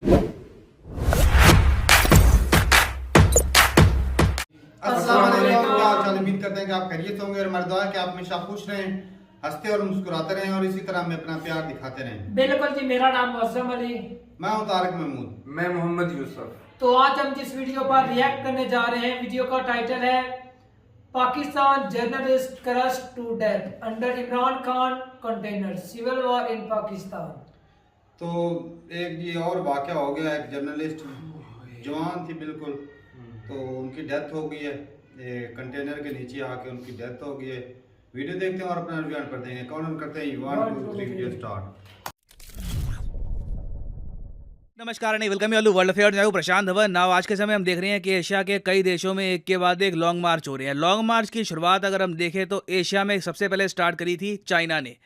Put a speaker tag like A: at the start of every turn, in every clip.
A: अस्सलाम वालेकुम। क्या हाल चाल? उम्मीद करते हैं कि आप खैरियत होंगे और हमारी दुआ है कि आप हमेशा खुश रहें, हंसते और मुस्कुराते रहें और इसी तरह हमें अपना प्यार दिखाते रहें।
B: बिल्कुल जी, मेरा नाम मौसम अली।
A: मैं हूं तारिक महमूद।
C: मैं मोहम्मद यूसुफ।
B: तो आज हम जिस वीडियो पर रिएक्ट करने जा रहे हैं, वीडियो का टाइटल है Pakistan journalist crush to death under Imran Khan container, civil war in Pakistan.
A: तो एक ये और वाक़या हो गया, एक जर्नलिस्ट जवान थी बिल्कुल, तो उनकी डेथ हो गई है। ये कंटेनर के नीचे आके उनकी डेथ हो गई है। वीडियो देखते हैं और अपना रिव्यू कर देंगे। कौन करते हैं? 1 2 3 वीडियो स्टार्ट।
D: नमस्कार and welcome you world affairs. मैं हूं प्रशांत धवन। नाउ आज के समय हम देख रहे हैं कि एशिया के कई देशों में एक के बाद एक लॉन्ग मार्च हो रहे हैं। लॉन्ग मार्च की शुरुआत अगर हम देखें तो एशिया में सबसे पहले स्टार्ट करी थी चाइना ने।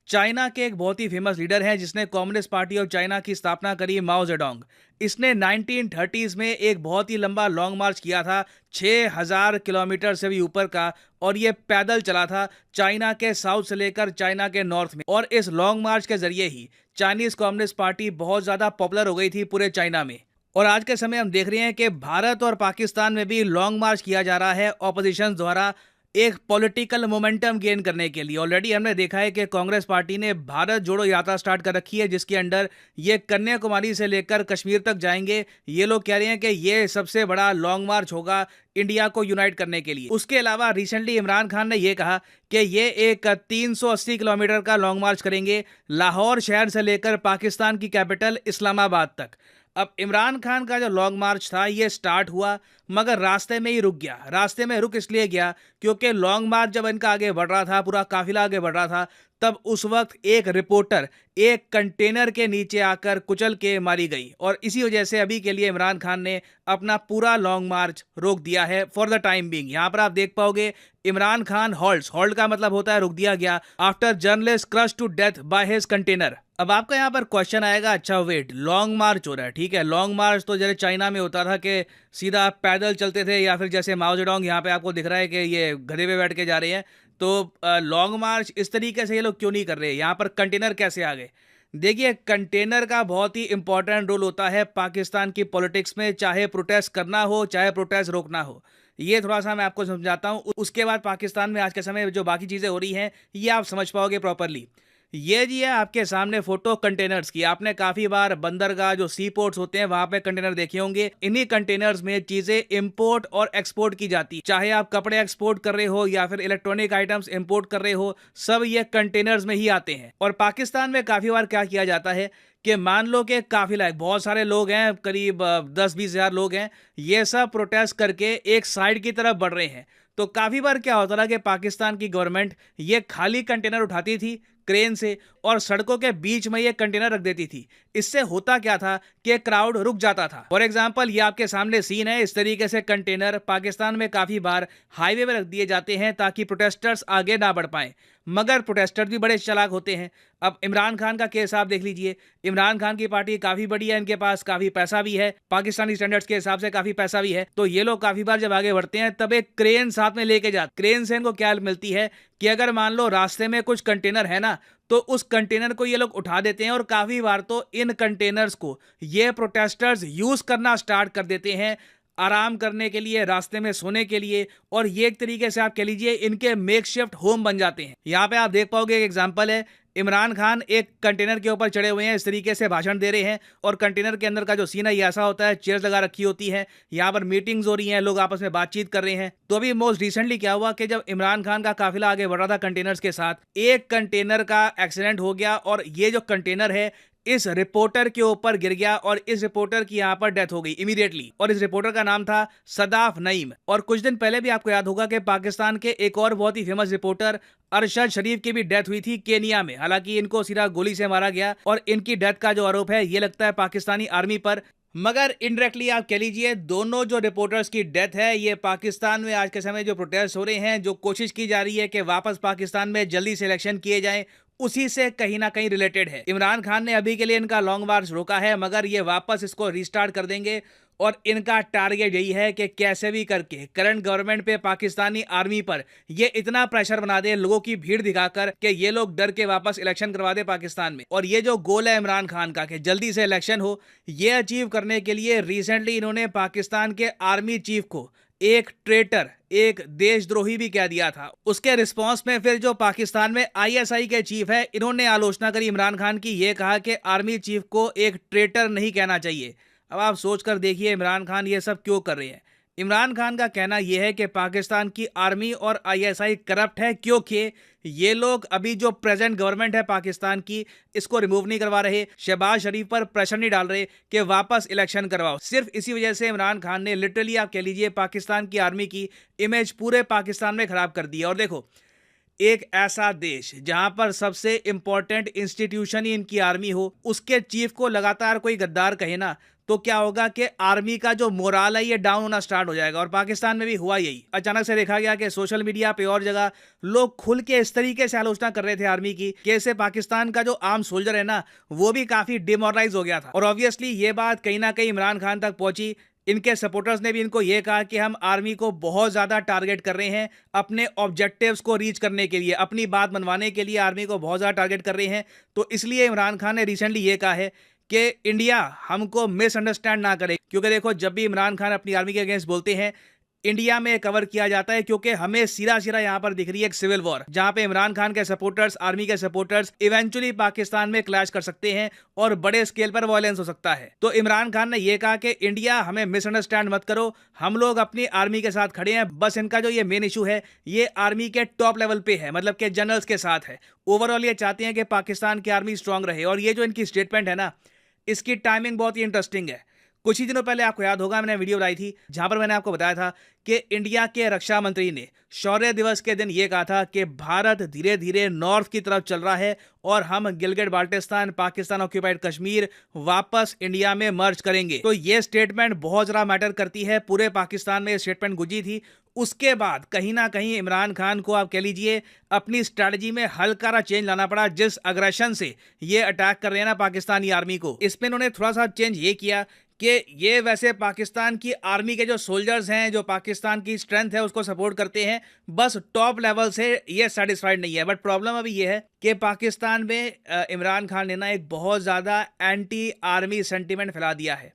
D: चाइना के एक बहुत ही फेमस लीडर हैं जिसने कम्युनिस्ट पार्टी ऑफ चाइना की स्थापना करी, माओ जेडोंग। इसने 1930s में एक बहुत ही लंबा लॉन्ग मार्च किया था, 6000 किलोमीटर से भी ऊपर का, और ये पैदल चला था चाइना के साउथ से लेकर चाइना के नॉर्थ में। और इस लॉन्ग मार्च के जरिए ही चाइनीज कम्युनिस्ट पार्टी बहुत ज़्यादा पॉपुलर हो गई थी पूरे चाइना में। और आज के समय हम देख रहे हैं कि भारत और पाकिस्तान में भी लॉन्ग मार्च किया जा रहा है ऑपोजिशन द्वारा एक पॉलिटिकल मोमेंटम गेन करने के लिए। ऑलरेडी हमने देखा है कि कांग्रेस पार्टी ने भारत जोड़ो यात्रा स्टार्ट कर रखी है, जिसके अंडर ये कन्याकुमारी से लेकर कश्मीर तक जाएंगे। ये लोग कह रहे हैं कि ये सबसे बड़ा लॉन्ग मार्च होगा इंडिया को यूनाइट करने के लिए। उसके अलावा रिसेंटली इमरान खान ने यह कहा कि ये एक 380 किलोमीटर का लॉन्ग मार्च करेंगे लाहौर शहर से लेकर पाकिस्तान की कैपिटल इस्लामाबाद तक। अब इमरान खान का जो लॉन्ग मार्च था ये स्टार्ट हुआ मगर रास्ते में ही रुक गया। रास्ते में रुक इसलिए गया क्योंकि लॉन्ग मार्च जब इनका आगे बढ़ रहा था, पूरा काफिला आगे बढ़ रहा था, तब उस वक्त एक रिपोर्टर एक कंटेनर के नीचे आकर कुचल के मारी गई। और इसी वजह से अभी के लिए इमरान खान ने अपना पूरा लॉन्ग मार्च रोक दिया है फॉर द टाइम बीइंग। यहाँ पर आप देख पाओगे इमरान खान हॉल्ट्स, होल्ड का मतलब होता है रुक दिया गया, after journalist crush to death by his container. अब आपका यहाँ पर क्वेश्चन आएगा, अच्छा वेट, लॉन्ग मार्च हो रहा है, ठीक है, लॉन्ग मार्च तो जैसे चाइना में होता था कि सीधा पैदल चलते थे, या फिर जैसे माओ जेडोंग यहाँ पे आपको दिख रहा है कि ये गधे पे बैठ के जा रहे हैं। तो लॉन्ग मार्च इस तरीके से ये लोग क्यों नहीं कर रहे? यहाँ पर कंटेनर कैसे आ गए? देखिए, कंटेनर का बहुत ही इंपॉर्टेंट रोल होता है पाकिस्तान की पॉलिटिक्स में, चाहे प्रोटेस्ट करना हो चाहे प्रोटेस्ट रोकना हो। ये थोड़ा सा मैं आपको समझाता हूँ, उसके बाद पाकिस्तान में आज के समय जो बाकी चीज़ें हो रही हैं ये आप समझ पाओगे प्रॉपरली। ये जी है आपके सामने फोटो कंटेनर्स की। आपने काफी बार बंदरगाह जो सी पोर्ट्स होते हैं वहां पे कंटेनर देखे होंगे। इन्हीं कंटेनर्स में चीजें इंपोर्ट और एक्सपोर्ट की जाती है, चाहे आप कपड़े एक्सपोर्ट कर रहे हो या फिर इलेक्ट्रॉनिक आइटम्स इंपोर्ट कर रहे हो, सब ये कंटेनर्स में ही आते हैं। और पाकिस्तान में काफी बार क्या किया जाता है कि मान लो कि काफिला बहुत सारे लोग हैं, करीब 10-20 हजार लोग हैं, ये सब प्रोटेस्ट करके एक साइड की तरफ बढ़ रहे हैं। तो काफी बार क्या होता था कि पाकिस्तान की गवर्नमेंट ये खाली कंटेनर उठाती थी क्रेन से और सड़कों के बीच में ये कंटेनर रख देती थी। इससे होता क्या था कि क्राउड रुक जाता था। फॉर एग्जांपल ये आपके सामने सीन है, इस तरीके से कंटेनर पाकिस्तान में काफी बार हाईवे में रख दिए जाते हैं ताकि प्रोटेस्टर्स आगे ना बढ़ पाएं। मगर प्रोटेस्टर भी बड़े चालाक होते हैं। अब इमरान खान का केस आप देख लीजिए, इमरान खान की पार्टी काफी बड़ी है, इनके पास काफी पैसा भी है, पाकिस्तानी स्टैंडर्ड्स के हिसाब से काफी पैसा भी है। तो ये लोग काफी बार जब आगे बढ़ते हैं तब एक क्रेन साथ में लेके जाते। क्रेन से इनको क्या मिलती है कि अगर मान लो रास्ते में कुछ कंटेनर है ना, तो उस कंटेनर को ये लोग उठा देते हैं। और काफी बार तो इन कंटेनर्स को ये प्रोटेस्टर्स यूज करना स्टार्ट कर देते हैं आराम करने के लिए, रास्ते में सोने के लिए, और ये एक तरीके से आप कह लीजिए इनके मेकशिफ्ट होम बन जाते हैं। यहाँ पे आप देख पाओगे एक एग्जांपल है, इमरान खान एक कंटेनर के ऊपर चढ़े हुए हैं, इस तरीके से भाषण दे रहे हैं। और कंटेनर के अंदर का जो सीन है ये ऐसा होता है, चेयर्स लगा रखी होती है, यहाँ पर मीटिंग्स हो रही हैं, लोग आपस में बातचीत कर रहे हैं। तो अभी मोस्ट रिसेंटली क्या हुआ कि जब इमरान खान का काफिला आगे बढ़ रहा था कंटेनर्स के साथ, एक कंटेनर का एक्सीडेंट हो गया और ये जो कंटेनर है इस रिपोर्टर के ऊपर गिर गया और इस रिपोर्टर की यहाँ पर डेथ हो गई इमीडिएटली। और इस रिपोर्टर का नाम था सदाफ नईम। और कुछ दिन पहले भी आपको याद होगा कि पाकिस्तान के एक और बहुत ही फेमस रिपोर्टर अरशद शरीफ की भी डेथ हुई थी केनिया में। हालांकि इनको सीधा गोली से मारा गया और इनकी डेथ का जो आरोप है ये लगता है पाकिस्तानी आर्मी पर। मगर इनडायरेक्टली आप कह लीजिए दोनों जो रिपोर्टर्स की डेथ है ये पाकिस्तान में आज के समय जो प्रोटेस्ट हो रहे हैं, जो कोशिश की जा रही है कि वापस पाकिस्तान में जल्दी से इलेक्शन किए जाएं, उसी से कहीं ना कहीं रिलेटेड है। इमरान खान ने अभी के लिए इनका लॉन्ग मार्च रोका है, मगर ये वापस इसको रिस्टार्ट कर देंगे और इनका टारगेट यही है कि कैसे भी करके करंट गवर्नमेंट पे, पाकिस्तानी आर्मी पर ये इतना प्रेशर बना दे लोगों की भीड़ दिखाकर कि ये लोग डर के वापस इलेक्शन करवा दे पाकिस्तान में। और ये जो गोल है इमरान खान का कि जल्दी से इलेक्शन हो, ये अचीव करने के लिए रिसेंटली इन्होंने पाकिस्तान के आर्मी चीफ को एक ट्रेटर, एक देशद्रोही भी कह दिया था। उसके रिस्पांस में फिर जो पाकिस्तान में आईएसआई के चीफ है, इन्होंने आलोचना करी इमरान खान की, ये कहा कि आर्मी चीफ को एक ट्रेटर नहीं कहना चाहिए। अब आप सोच कर देखिए इमरान खान ये सब क्यों कर रहे हैं। इमरान खान का कहना यह है कि पाकिस्तान की आर्मी और आईएसआई करप्ट है, क्योंकि ये लोग अभी जो प्रेजेंट गवर्नमेंट है पाकिस्तान की, इसको रिमूव नहीं करवा रहे, शहबाज शरीफ पर प्रेशर नहीं डाल रहे कि वापस इलेक्शन करवाओ। सिर्फ इसी वजह से इमरान खान ने लिटरली आप कह लीजिए पाकिस्तान की आर्मी की इमेज पूरे पाकिस्तान में खराब कर दी। और देखो, एक ऐसा देश जहां पर सबसे इंपॉर्टेंट इंस्टीट्यूशन ही इनकी आर्मी हो, उसके चीफ को लगातार कोई गद्दार कहे ना, तो क्या होगा कि आर्मी का जो मोराल है ये डाउन होना स्टार्ट हो जाएगा। और पाकिस्तान में भी हुआ यही। अचानक से देखा गया कि सोशल मीडिया पे और जगह लोग खुल के इस तरीके से आलोचना कर रहे थे आर्मी की कि इससे पाकिस्तान का जो आर्म सोल्जर है ना, वो भी काफी डिमोरलाइज हो गया था। और ऑब्वियसली ये बात कहीं ना कहीं इमरान खान तक पहुंची। इनके सपोर्टर्स ने भी इनको ये कहा कि हम आर्मी को बहुत ज्यादा टारगेट कर रहे हैं अपने ऑब्जेक्टिव्स को रीच करने के लिए, अपनी बात मनवाने के लिए आर्मी को बहुत ज्यादा टारगेट कर रहे हैं। तो इसलिए इमरान खान ने रिसेंटली ये कहा है कि इंडिया हमको मिसअंडरस्टैंड ना करे, क्योंकि देखो जब भी इमरान खान अपनी आर्मी के अगेंस्ट बोलते हैं, इंडिया में कवर किया जाता है, क्योंकि हमें सीधा सीधा यहां पर दिख रही है एक सिविल वॉर, जहां पे इमरान खान के सपोर्टर्स, आर्मी के सपोर्टर्स इवेंचुअली पाकिस्तान में क्लैश कर सकते हैं और बड़े स्केल पर वायलेंस हो सकता है। तो इमरान खान ने यह कहा कि इंडिया हमें मिसअंडरस्टैंड मत करो, हम लोग अपनी आर्मी के साथ खड़े हैं। बस इनका जो ये मेन इशू है, ये आर्मी के टॉप लेवल पे है, मतलब के जनरल्स के साथ है। ओवरऑल ये चाहते हैं कि पाकिस्तान की आर्मी स्ट्रांग रहे। और ये जो इनकी स्टेटमेंट है ना, इसकी टाइमिंग बहुत ही इंटरेस्टिंग है। कुछ ही दिनों पहले आपको याद होगा मैंने वीडियो बनाई थी जहां पर मैंने आपको बताया था कि इंडिया के रक्षा मंत्री ने शौर्य दिवस के दिन यह कहा था कि भारत धीरे धीरे नॉर्थ की तरफ चल रहा है और हम गिलगिट बाल्टिस्तान, पाकिस्तान ऑक्यूपाइड कश्मीर वापस इंडिया में मर्ज करेंगे। तो ये स्टेटमेंट बहुत ज़्यादा मैटर करती है। पूरे पाकिस्तान में ये स्टेटमेंट गुंजी थी। उसके बाद कहीं ना कहीं इमरान खान को आप कह लीजिए अपनी स्ट्रैटेजी में हल्का चेंज लाना पड़ा। जिस अग्रेशन से ये अटैक कर रहे हैं ना पाकिस्तानी आर्मी को, इसमें उन्होंने थोड़ा सा चेंज ये किया कि ये वैसे पाकिस्तान की आर्मी के जो सोल्जर्स हैं, जो पाकिस्तान की स्ट्रेंथ है उसको सपोर्ट करते हैं, बस टॉप लेवल से ये सेटिस्फाइड नहीं है। बट प्रॉब्लम अभी ये है कि पाकिस्तान में इमरान खान ने ना एक बहुत ज़्यादा एंटी आर्मी सेंटिमेंट फैला दिया है।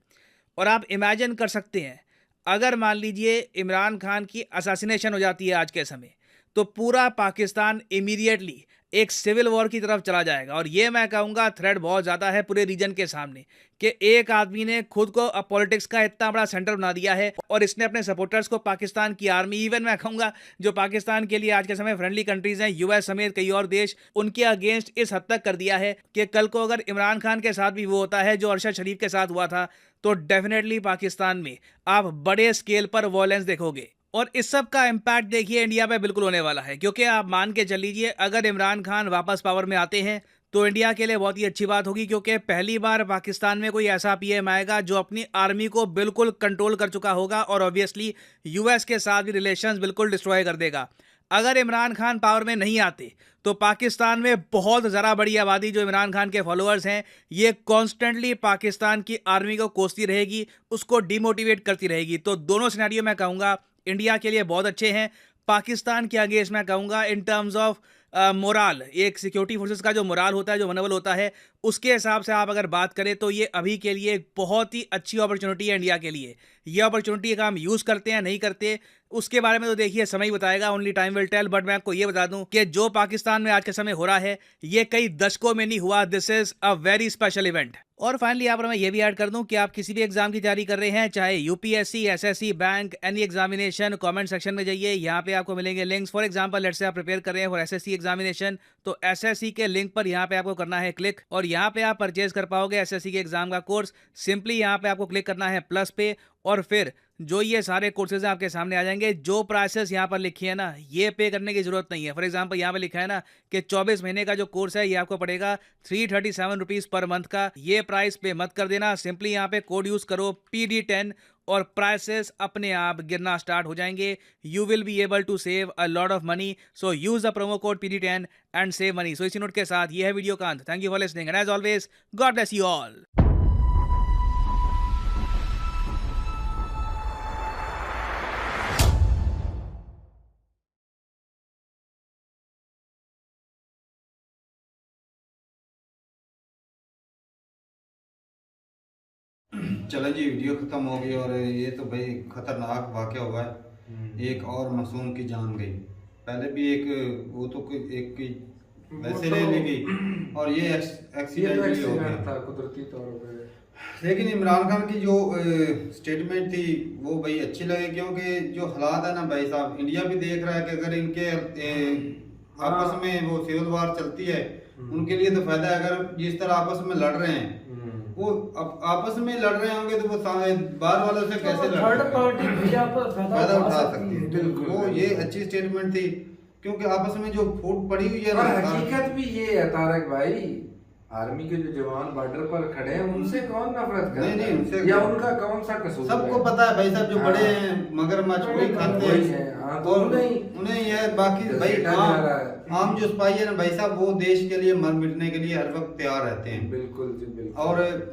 D: और आप इमेजिन कर सकते हैं अगर मान लीजिए इमरान खान की असैसिनेशन हो जाती है आज के समय, तो पूरा पाकिस्तान इमीडिएटली एक सिविल वॉर की तरफ चला जाएगा। और ये मैं कहूँगा थ्रेट बहुत ज़्यादा है पूरे रीजन के सामने कि एक आदमी ने खुद को पॉलिटिक्स का इतना बड़ा सेंटर बना दिया है और इसने अपने सपोर्टर्स को पाकिस्तान की आर्मी, इवन मैं कहूँगा जो पाकिस्तान के लिए आज के समय फ्रेंडली कंट्रीज हैं, यूएस समेत कई और देश, उनके अगेंस्ट इस हद तक कर दिया है कि कल को अगर इमरान खान के साथ भी वो होता है जो अरशद शरीफ के साथ हुआ था, तो डेफिनेटली पाकिस्तान में आप बड़े स्केल पर वॉयलेंस देखोगे। और इस सब का इम्पैक्ट देखिए इंडिया पे बिल्कुल होने वाला है, क्योंकि आप मान के चल लीजिए अगर इमरान खान वापस पावर में आते हैं तो इंडिया के लिए बहुत ही अच्छी बात होगी, क्योंकि पहली बार पाकिस्तान में कोई ऐसा पीएम आएगा जो अपनी आर्मी को बिल्कुल कंट्रोल कर चुका होगा और ऑब्वियसली यूएस के साथ भी रिलेशंस बिल्कुल डिस्ट्रॉय कर देगा। अगर इमरान खान पावर में नहीं आते तो पाकिस्तान में बहुत ज़रा बड़ी आबादी जो इमरान खान के फॉलोअर्स हैं, ये कॉन्स्टेंटली पाकिस्तान की आर्मी को कोसती रहेगी, उसको डिमोटिवेट करती रहेगी। तो दोनों सिनेरियो मैं कहूँगा इंडिया के लिए बहुत अच्छे हैं। पाकिस्तान के अगेंस्ट मैं कहूँगा इन टर्म्स ऑफ मोराल, एक सिक्योरिटी फोर्सेस का जो मोराल होता है, जो मनोबल होता है, उसके हिसाब से आप अगर बात करें तो ये अभी के लिए एक बहुत ही अच्छी अपॉर्चुनिटी है इंडिया के लिए। ये अपॉर्चुनिटी अगर हम यूज़ करते हैं नहीं करते उसके बारे में तो देखिए समय ही बताएगा, only time will tell. But मैं आपको ये बता दूं कि जो पाकिस्तान में आज के समय हो रहा है ये कई दशकों में नहीं हुआ। This is a very special event. और फाइनली यहाँ पर मैं ये भी ऐड कर दूं कि आप किसी भी एग्जाम की तैयारी कर रहे हैं, चाहे UPSC, SSC, bank, any examination, comment section में जाइए, यहाँ पे आपको मिलेंगे links. For example let's say आप प्रिपेयर कर रहे हैं फॉर एसएससी एग्जामिनेशन, तो एसएससी के लिंक पर यहाँ पे आपको करना है क्लिक और यहाँ पे आप परचेज कर पाओगे एसएससी के एग्जाम का कोर्स। सिंपली यहाँ पे आपको क्लिक करना है प्लस पे और फिर जो ये सारे कोर्सेज हैं आपके सामने आ जाएंगे। जो प्राइसेस यहाँ पर लिखी है ना, ये पे करने की जरूरत नहीं है। फॉर एग्जांपल यहाँ पे लिखा है ना कि 24 महीने का जो कोर्स है ये आपको पड़ेगा 337 रुपीज़ पर मंथ का। ये प्राइस पे मत कर देना, सिंपली यहाँ पे कोड यूज़ करो PD10 और प्राइसेस अपने आप गिरना स्टार्ट हो जाएंगे। You will be able to save a lot of money, so use the promo code PD10 and save money. So इसी नोट के साथ ये है वीडियो का अंत। Thank you for listening and as always God bless you all.
A: चलो जी, video खत्म हो गई और ये तो भाई खतरनाक वाक़या हुआ है। एक और मासूम की जान गई। पहले भी एक वो तो एक की वैसे ले ली गई और ये एक्सीडेंटली हो गया
C: था कुदरती तौर पे।
A: लेकिन इमरान खान की जो स्टेटमेंट थी वो भाई अच्छी लगी, क्योंकि जो हालात है ना भाई साहब, इंडिया भी देख रहा है कि अगर इनके आपस में वो सिविल वार चलती है, उनके लिए तो फायदा है। अगर जिस तरह आपस में लड़ रहे हैं, वो आपस में लड़ रहे होंगे तो वो बाहर वालों से कैसे
B: थर्ड पार्टी
A: फायदा उठा सकती है।
C: बिल्कुल,
A: वो ये अच्छी स्टेटमेंट थी, क्योंकि आपस में जो फूट पड़ी हुई है
C: और
A: ना,
C: हकीकत भी ये है तारक भाई, आर्मी के जो जवान बॉर्डर पर खड़े हैं उनसे कौन नफरत करता है?
A: नहीं, उनसे
C: या उनका कौन सा कसूर है?
A: सबको पता है भाई साहब, जो बड़े हैं मगरमच्छ वही खाते हैं।
C: हाँ,
A: और
C: उन्हें
A: उन्हें यह बाकी भाई आम जो सिपाही है ना भाई साहब, वो देश के लिए मर मिटने के लिए हर वक्त तैयार रहते हैं।
C: बिल्कुल जी, बिल्कुल।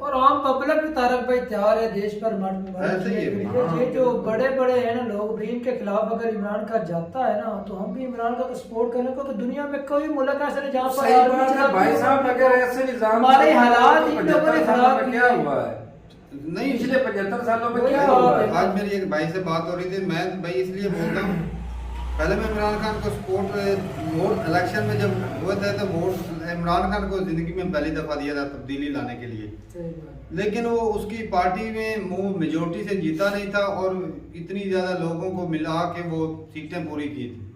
A: और
B: आम पब्लिक भी तारक भाई तैयार है देश पर मरने
A: ऐसे ही है
B: के
A: भाई।
B: लिए। ये जो बड़े बड़े हैं ना लोग भी, इनके खिलाफ अगर इमरान खान जाता है ना, तो हम भी इमरान खान को सपोर्ट करें, क्योंकि दुनिया में कोई मुल्क ऐसा नहीं जहाँ पर
C: सही
B: आर्मी
C: बात है
B: चलाती
C: भाई
B: हो।
C: साहब, अगर ऐसे निजाम
B: हमारे हालात इन लोगों ने
C: 75
B: खराब
C: सालों में क्या
B: किए।
C: हुआ है?
A: नहीं,
C: पिछले 75 सालों में
B: वही
C: क्या
B: बात
C: हुआ
B: है।
C: है?
A: आज मेरी एक भाई से बात हो रही थी, मैं भाई इसलिए बोलता हूँ, पहले मैं इमरान खान को सपोर्ट, वोट इलेक्शन में जब हुए थे तो वोट इमरान खान को जिंदगी में पहली दफा दिया था तब्दीली लाने के लिए,
B: सही बात।
A: लेकिन वो उसकी पार्टी में वो मेजोरिटी से जीता नहीं था और इतनी ज्यादा लोगों को मिला के वो सीटें पूरी की थी,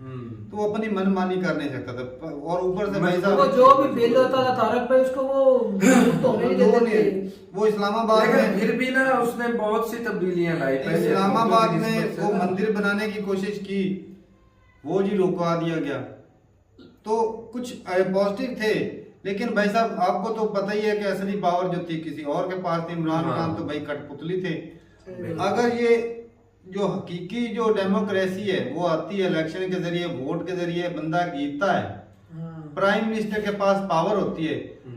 A: तो वो अपनी मनमानी कर नहीं सकता था। और ऊपर से भाई
B: वो
A: साहब
B: जो भी बिल होता था तारक भाई, उसको वो तो नहीं देते थे।
A: वो इस्लामाबाद
C: लेकिन
A: में,
C: फिर भी ना उसने बहुत सी तब्दीलियां लाई। पहले
A: इस्लामाबाद
C: की
A: में
C: निस्बत से
A: वो
C: ना।
A: मंदिर बनाने की कोशिश की, वो जी रुकवा दिया गया। तो कुछ पॉजिटिव थे, लेकिन भाई साहब आपको तो पता ही है कि असली पावर जो थी किसी और के पास थी। इमरान खान तो भाई कठपुतली थे। अगर ये जो हकीकी जो डेमोक्रेसी है वो आती है इलेक्शन के जरिए, वोट के जरिए बंदा जीतता है, प्राइम मिनिस्टर के पास पावर होती है,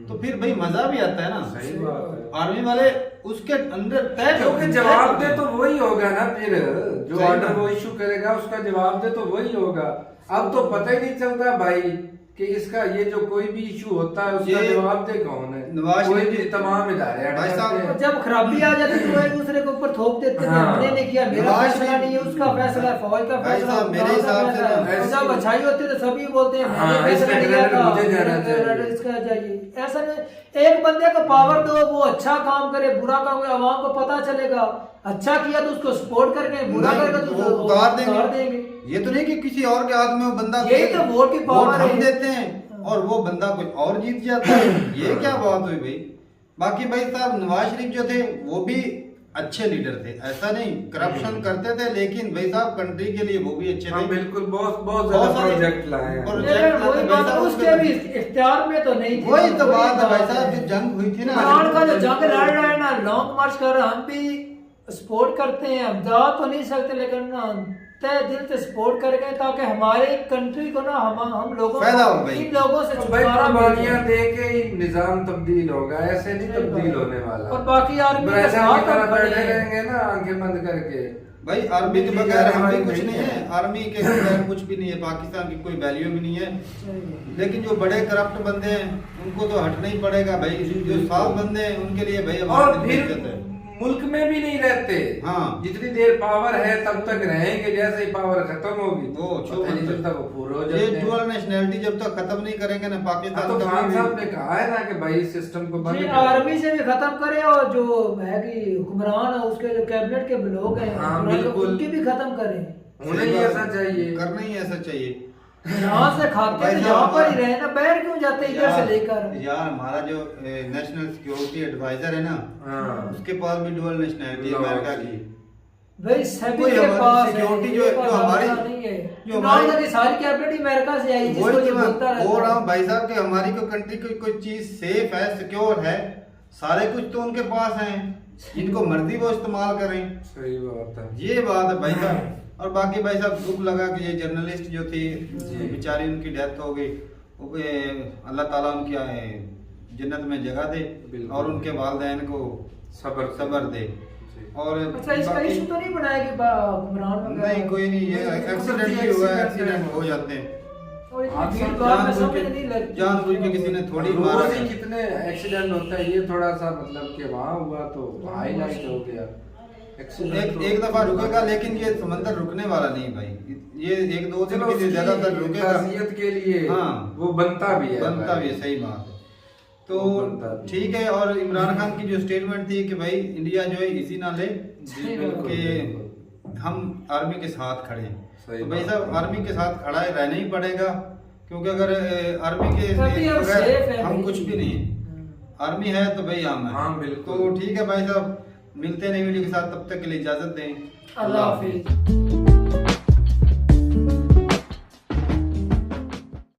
A: तो फिर भाई मजा भी आता है ना।
C: सही बात है।
A: आर्मी वाले उसके अंदर तय
C: क्योंकि जवाब दे तो वही होगा ना, फिर जो
A: सही
C: ऑर्डर
A: बात।
C: वो इशू करेगा उसका जवाब दे तो वही होगा। अब तो पता ही नहीं चलता भाई कि इसका ये जो कोई भी इशू होता है उसका
A: ये
C: जवाब दे कौन है।
A: नवाज
C: कोई
A: शरीफ
C: भी तमाम इदारे अटक
A: भाई साहब,
C: जाते हैं।
B: जब खराबी आ जाती तो वो एक दूसरे के ऊपर थोप देते थे,
C: हाँ।
B: हमने नहीं किया, मेरा
A: नवाज
B: फैसला
A: शरीफ-
B: नहीं है, उसका फैसला, फौज का
A: भाई
B: फैसला,
A: साहब, मेरे
B: हुकूमत का
A: हिसाब से
B: फैसला।
A: ना,
B: और जब अच्छाई होती है तो सभी बोलते हैं
C: हाँ,
B: मैंने फैसला
C: इसका
B: लिया था,
C: मुझे जाना
B: मेरा
C: चाहिए।
B: इसका चाहिए। ऐसा नहीं, एक बंदे को पावर दो, वो अच्छा काम करे, बुरा काम करे, आवाम को पता चलेगा। अच्छा किया तो उसको सपोर्ट करके, बुरा
A: नहीं,
B: करेगा तो
A: वो
B: उसको
A: उतार
B: उतार
A: देंगे।
B: देंगे।
A: ये तो नहीं कि किसी और के हाथ में वो बंदा,
B: यही तो वोट की पावर
A: हम
B: है।
A: देते हैं और वो बंदा कुछ और जीत जाता है। ये क्या बात हुई भाई। बाकी भाई साहब नवाज शरीफ जो थे वो भी अच्छे लीडर थे, ऐसा नहीं करप्शन करते थे, लेकिन भाई साहब कंट्री के लिए वो भी अच्छे
C: हाँ,
A: थे।
C: बिल्कुल बहुत
A: बहुत
C: ज्यादा
A: सारे
C: प्रोजेक्ट लाए हैं।
A: और
B: लेकिन वही बात है,
A: उसके
B: उसके भी इख्तियार में तो नहीं थी।
A: वही तो बात है भाई
B: बात
A: साहब,
B: है।
A: जो जंग हुई थी ना,
B: इमरान का जो जंग लड़ रहा है ना, लॉन्ग मार्च कर रहा है, हम भी सपोर्ट करते हैं। हम जा तो नहीं सकते, लेकिन ना तय दिल से सपोर्ट करेंगे, ताकि हमारे कंट्री को ना हम लोगों
A: फायदा हो
B: को
A: भाई।
B: इन लोगों से
C: तो भाई
B: छुटकारा
C: कुर्बानियां
B: मिले।
C: दे के ही निजाम तब्दील होगा, ऐसे नहीं
B: सही
C: तब्दील
B: बात।
C: होने वाला।
B: और बाकी आर्मी के
C: ब्राजील
B: साथ
C: की तरह
B: हम खड़े
C: बैठे
B: हैं।
C: रहेंगे ना आंखें बंद करके।
A: भाई आर्मी के
C: ये
A: बगैर हम भी
C: हमारी
A: कुछ
C: नहीं
A: नहीं है,
C: है।
A: आर्मी के बगैर कुछ भी नहीं है, पाकिस्तान की कोई वैल्यू भी नहीं है। लेकिन जो बड़े करप्ट बंदे हैं उनको तो हटना ही पड़ेगा भाई। जो साफ बंदे हैं उनके लिए भाई
C: और
A: हमारी
C: फिर
A: इज्जत है।
C: मुल्क में भी नहीं रहते।
A: हाँ।
C: जितनी देर पावर है तब तक रहेंगे, जैसे ही पावर खत्म होगी
A: वो
C: पता नहीं चलता वो पूरा हो
A: ये
C: जाते हैं।
A: डुअल नेशनैलिटी जब तक खत्म नहीं करेंगे ना
C: हाँ,
A: पाकिस्तान
C: तो
A: कभी
C: खान
A: भी-
C: साहब ने कहा है ना कि भाई इस सिस्टम को बंद
B: जी,
C: करो।
B: आर्मी से भी खत्म करें, और जो है कि हुक्मरान है उसके जो कैबिनेट के लोग हैं,
C: हाँ,
B: हुक्मरान,
C: बिल्कुल।
B: उनकी भी खत्म करें।
C: उन्हें ही ऐसा चाहिए।
A: करना ही ऐसा चाहिए।
B: यहाँ से खाते
A: भाई
B: तो
A: साहब,
B: यहाँ पर ही रहे ना, बैर क्यों जाते इधर से
A: यार
B: लेकर।
A: यार हमारा जो नेशनल सिक्योरिटी एडवाइजर है ना,
C: हाँ।
A: उसके पास भी डुअल नेशनैलिटी अमेरिका की।
B: भाई सभी
A: कोई
B: के
A: हमारी
B: पास है,
A: सिक्योरिटी
B: ये
A: जो
B: बात
A: हमारी-
B: नहीं है।
A: जो
B: इमरान
A: हमारी-
B: खान की सारी कैबिनेट अमेरिका से आई, जिसको
A: वही
B: ये
A: तो मैं
B: बोलता रहता
A: बोल रहा
B: है।
A: हूँ भाई साहब कि हमारी को कंट्री की कोई चीज सेफ है, सिक्योर है, सारे कुछ तो उनके पास है, जिनको मर्जी वो इस्तेमाल करें।
C: सही बात है।
A: ये बात है भाई साहब। और बाकी भाई साहब दुख लगा कि ये जर्नलिस्ट जो थी
C: जी।
A: बेचारी उनकी डेथ हो गई। वो अल्लाह ताला उनकी जन्नत में जगह दे
C: बिल्कुल।
A: और उनके वालिदैन को सब्र दे। और
B: अच्छा, इसका
A: बाकी-
B: इशू तो नहीं बनाया कि हुक्मरान वगैरह-
A: नहीं कोई नहीं, ये एक्सीडेंट ही हुआ है, एक्सीडेंट हो जाते हैं।
B: और इतनी
C: आप
B: भीड़ भाड़ में
A: जानबूझ
B: समझ
A: के
B: नहीं लगती।
A: जानबूझ के किसी ने थोड़ी मारा
C: रोज ही
A: है।
C: कितने एक्सीडेंट होता है, ये थोड़ा सा मतलब कि वहाँ हुआ तो हाईलाइट हो गया एक्सीडेंट।
A: एक दफा रुकेगा, लेकिन ये समंदर रुकने वाला नहीं भाई, ये एक दो दिन
C: चलो
A: के लिए ज्यादातर रुकेगा।
C: खासियत के लिए
A: हाँ।
C: वो बनता भी है,
A: बनता
C: भाई।
A: भी है, सही बात है। तो
C: वो बनता भी है।
A: ठीक है। और इमरान खान की जो स्टेटमेंट थी कि भाई इंडिया जो है इसी ना ले
C: जी, बिल्कुल,
A: कि
C: बिल्कुल।
A: हम आर्मी के साथ खड़े हैं।
C: सही
A: तो भाई
C: बात
A: साहब
C: है।
A: आर्मी के साथ खड़ा है, रहना ही पड़ेगा, क्योंकि अगर आर्मी के
B: तभी हम
A: बगैर
B: safe हैं
A: हम
B: भाई।
A: कुछ भी नहीं है। आर्मी है तो भाई हम है।
C: हाँ, बिल्कुल।
A: तो ठीक है भाई साहब, मिलते हैं नई वीडियो के साथ, तब तक के लिए इजाजत दें।
B: अल्लाह हाफिज।